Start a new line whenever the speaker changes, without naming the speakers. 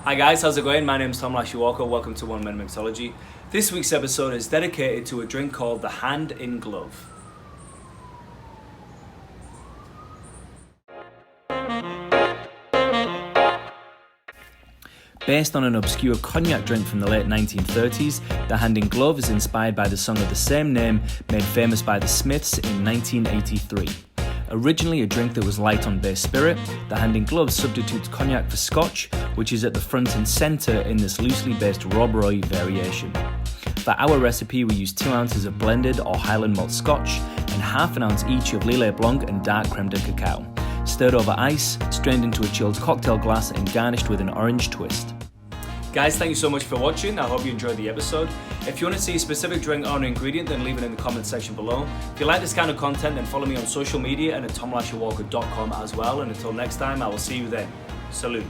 Hi guys, how's it going? My name is Tom Lasher-Walker. Welcome to One Man Mixology. This week's episode is dedicated to a drink called the Hand in Glove. Based on an obscure cognac drink from the late 1930s, the Hand in Glove is inspired by the song of the same name made famous by the Smiths in 1983. Originally a drink that was light on base spirit, the Hand in Glove substitutes cognac for Scotch, which is at the front and centre in this loosely based Rob Roy variation. For our recipe we use 2 ounces of blended or Highland Malt Scotch and half an ounce each of Lillet Blanc and dark Creme de Cacao. Stirred over ice, strained into a chilled cocktail glass and garnished with an orange twist. Guys, thank you so much for watching. I hope you enjoyed the episode. If you want to see a specific drink or an ingredient, then leave it in the comment section below. If you like this kind of content, then follow me on social media and at tomlasherwalker.com as well. And until next time, I will see you then. Salute.